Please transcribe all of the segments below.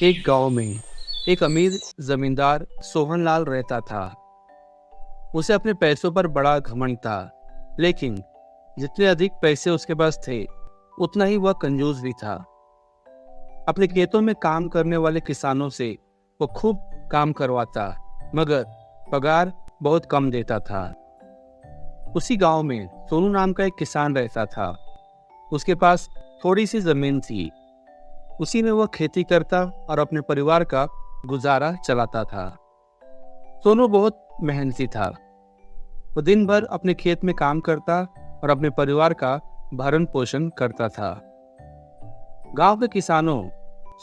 एक गांव में एक अमीर जमींदार सोहनलाल रहता था। उसे अपने पैसों पर बड़ा घमंड था, लेकिन जितने अधिक पैसे उसके पास थे उतना ही वह कंजूस भी था। अपने खेतों में काम करने वाले किसानों से वो खूब काम करवाता, मगर पगार बहुत कम देता था। उसी गांव में सोनू नाम का एक किसान रहता था। उसके पास थोड़ी सी जमीन थी। उसी में वह खेती करता और अपने परिवार का गुजारा चलाता था। सोनू बहुत मेहनती था। वो दिन भर अपने खेत में काम करता और अपने परिवार का भरण पोषण करता था। गांव के किसानों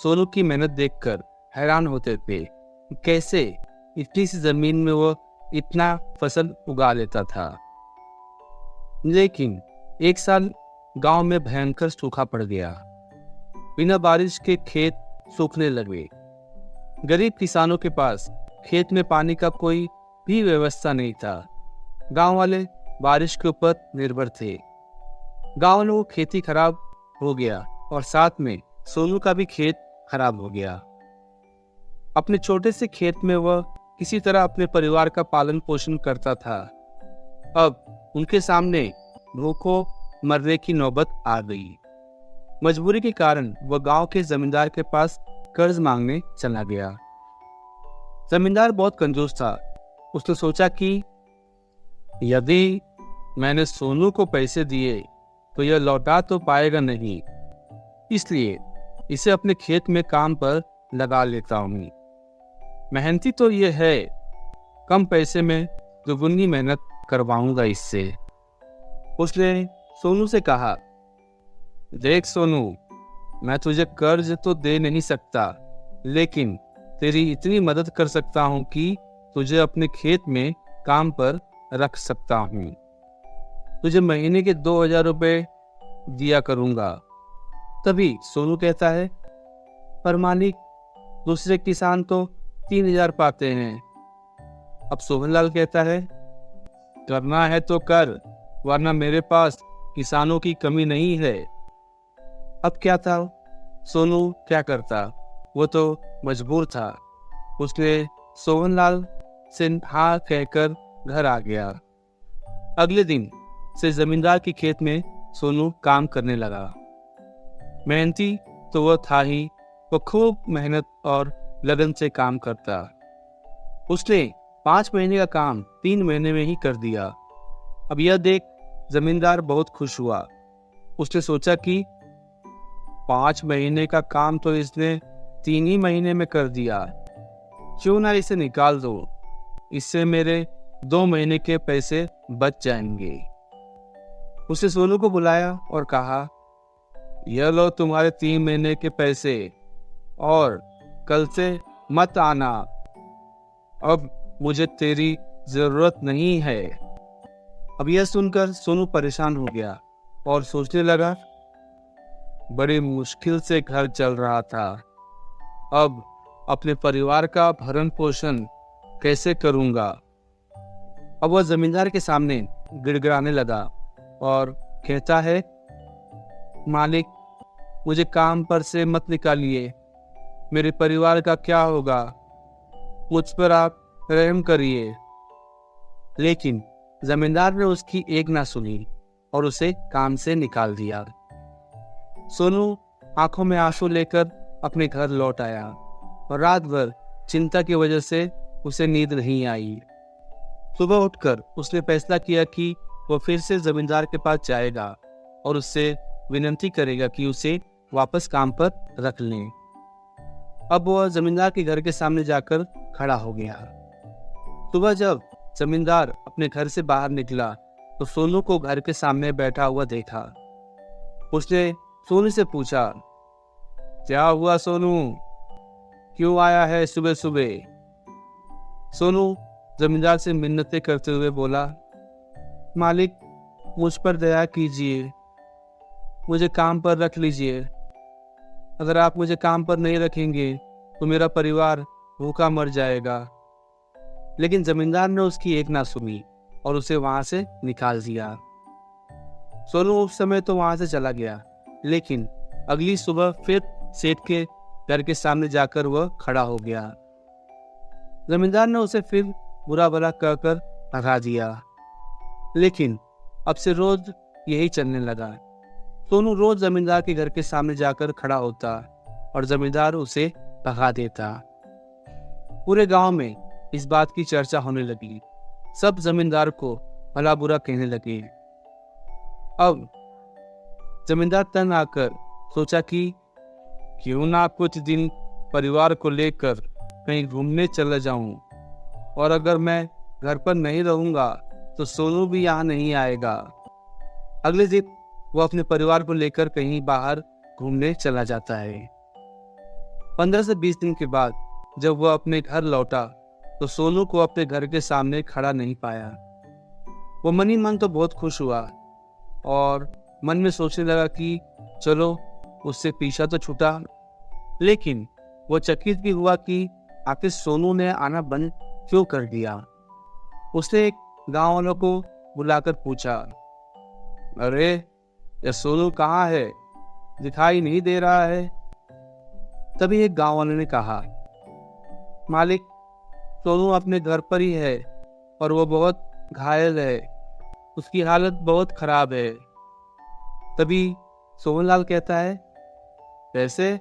सोनू की मेहनत देखकर हैरान होते थे कि कैसे इतनी सी जमीन में वो इतना फसल उगा लेता था। लेकिन एक साल गांव में भयंकर सूखा पड़ गया। बिना बारिश के खेत सूखने लगे। गरीब किसानों के पास खेत में पानी का कोई भी व्यवस्था नहीं था। गांव वाले बारिश के ऊपर निर्भर थे। गांव वालों को खेती खराब हो गया और साथ में सोनू का भी खेत खराब हो गया। अपने छोटे से खेत में वह किसी तरह अपने परिवार का पालन पोषण करता था। अब उनके सामने भूखों मरने की नौबत आ गई। मजबूरी के कारण वह गांव के जमींदार के पास कर्ज मांगने चला गया। जमींदार बहुत कंजूस था। उसने सोचा कि यदि मैंने सोनू को पैसे दिए तो यह लौटा तो पाएगा नहीं, इसलिए इसे अपने खेत में काम पर लगा लेता हूँ। मेहनती तो यह है, कम पैसे में दुगुनी मेहनत करवाऊंगा इससे। उसने सोनू से कहा, देख सोनू, मैं तुझे कर्ज तो दे नहीं सकता, लेकिन तेरी इतनी मदद कर सकता हूँ कि तुझे अपने खेत में काम पर रख सकता हूँ। तुझे महीने के 2000 रुपये दिया करूँगा। तभी सोनू कहता है, पर मालिक, दूसरे किसान तो 3000 पाते हैं। अब सोहनलाल कहता है, करना है तो कर, वरना मेरे पास किसानों की कमी नहीं है। अब क्या था, सोनू क्या करता, वो तो मजबूर था। उसने सोहनलाल से हाँ कहकर घर आ गया। अगले दिन से जमींदार के खेत में सोनू काम करने लगा। मेहनती तो वह था ही, वो खूब मेहनत और लगन से काम करता। उसने 5 महीने का काम 3 महीने में ही कर दिया। अब यह देख जमींदार बहुत खुश हुआ। उसने सोचा कि 5 महीने का काम तो इसने 3 ही महीने में कर दिया, क्यों ना इसे निकाल दो, इससे मेरे 2 महीने के पैसे बच जाएंगे। उसने सोनू को बुलाया और कहा, यह लो तुम्हारे 3 महीने के पैसे, और कल से मत आना, अब मुझे तेरी जरूरत नहीं है। अब यह सुनकर सोनू परेशान हो गया और सोचने लगा, बड़ी मुश्किल से घर चल रहा था, अब अपने परिवार का भरण पोषण कैसे करूंगा। अब वह जमींदार के सामने गिड़गिड़ाने लगा और कहता है, मालिक, मुझे काम पर से मत निकालिए, मेरे परिवार का क्या होगा, मुझ पर आप रहम करिए। लेकिन जमींदार ने उसकी एक ना सुनी और उसे काम से निकाल दिया। सोनू आंखों में आंसू लेकर अपने घर लौट आया और रात भर चिंता की वजह से उसे नींद नहीं आई। सुबह उठकर उसने फैसला किया कि वह फिर से जमींदार के पास जाएगा और उससे विनती करेगा कि उसे वापस काम पर रख लें। अब वह जमींदार के घर के सामने जाकर खड़ा हो गया। सुबह जब जमींदार अपने घर से बाहर निकला तो सोनू को घर के सामने बैठा हुआ देखा। उसने सोनू से पूछा, क्या हुआ सोनू, क्यों आया है सुबह सुबह? सोनू जमींदार से मिन्नतें करते हुए बोला, मालिक, मुझ पर दया कीजिए, मुझे काम पर रख लीजिए। अगर आप मुझे काम पर नहीं रखेंगे तो मेरा परिवार भूखा मर जाएगा। लेकिन जमींदार ने उसकी एक ना सुनी और उसे वहां से निकाल दिया। सोनू उस समय तो वहां से चला गया, लेकिन अगली सुबह फिर सेठ के घर के सामने जाकर वह खड़ा हो गया। जमींदार ने उसे फिर बुरा भला कहकर भगा दिया, लेकिन अब से रोज यही चलने लगा। सोनू रोज जमींदार के घर के सामने जाकर खड़ा होता और जमींदार उसे भगा देता। पूरे गांव में इस बात की चर्चा होने लगी। सब जमींदार को भला बुरा कहने लगे। अब जमींदार तन आकर सोचा कि क्यों ना कुछ दिन परिवार को लेकर कहीं घूमने चला जाऊं, और अगर मैं घर पर नहीं रहूंगा तो सोनू भी यहाँ नहीं आएगा। अगले दिन वो अपने परिवार को लेकर कहीं बाहर घूमने चला जाता है। 15 से 20 दिन के बाद जब वह अपने घर लौटा तो सोनू को अपने घर के सामने खड़ा नहीं पाया। वो मन ही मन तो बहुत खुश हुआ और मन में सोचने लगा कि चलो उससे पीछा तो छूटा, लेकिन वो चकित भी हुआ कि आखिर सोनू ने आना बंद क्यों कर दिया। उसने एक गांव वालों को बुलाकर पूछा, अरे ये सोनू कहाँ है, दिखाई नहीं दे रहा है। तभी एक गांव वाले ने कहा, मालिक सोनू अपने घर पर ही है और वो बहुत घायल है, उसकी हालत बहुत खराब है। तभी सोहनलाल कहता है, कैसे,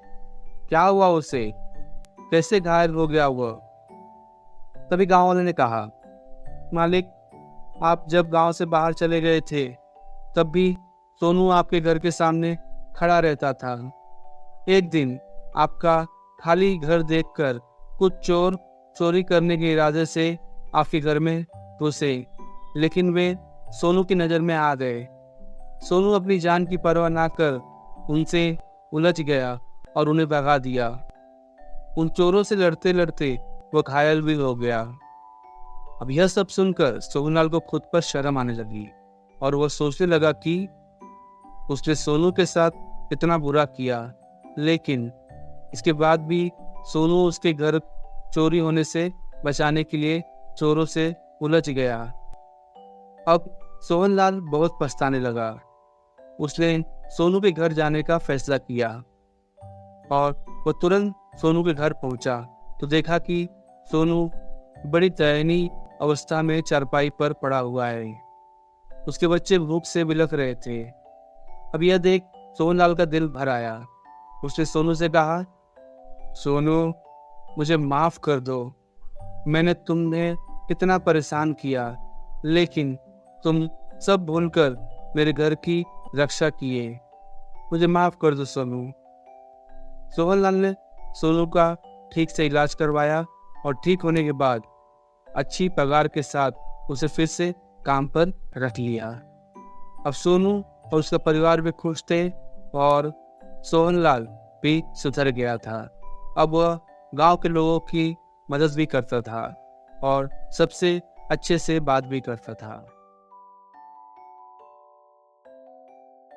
क्या हुआ उसे, कैसे घायल हो गया वह। तभी गांव वाले ने कहा, मालिक आप जब गांव से बाहर चले गए थे तब भी सोनू आपके घर के सामने खड़ा रहता था। एक दिन आपका खाली घर देखकर कुछ चोर चोरी करने के इरादे से आपके घर में घुसे, लेकिन वे सोनू की नजर में आ गए। सोनू अपनी जान की परवाह ना कर उनसे उलझ गया और उन्हें भगा दिया। उन चोरों से लड़ते लड़ते वो घायल भी हो गया। अब यह सब सुनकर सोहनलाल को खुद पर शर्म आने लगी और वह सोचने लगा कि उसने सोनू के साथ इतना बुरा किया, लेकिन इसके बाद भी सोनू उसके घर चोरी होने से बचाने के लिए चोरों से उलझ गया। अब सोहनलाल बहुत पछताने लगा। उसने सोनू के घर जाने का फैसला किया और वो तुरंत सोनू के घर पहुंचा तो देखा कि सोनू बड़ी दयनीय अवस्था में चारपाई पर पड़ा हुआ है। उसके बच्चे भूख से बिलख रहे थे। अब यह देख सोहनलाल का दिल भर आया। उसने सोनू से कहा, सोनू मुझे माफ कर दो, मैंने तुम्हें कितना परेशान किया, लेकिन तुम सब भूलकर मेरे घर की रक्षा किए, मुझे माफ कर दो सोनू। सोहनलाल ने सोनू का ठीक से इलाज करवाया और ठीक होने के बाद अच्छी पगार के साथ उसे फिर से काम पर रख लिया। अब सोनू और उसका परिवार भी खुश थे और सोहनलाल भी सुधर गया था। अब वह गांव के लोगों की मदद भी करता था और सबसे अच्छे से बात भी करता था।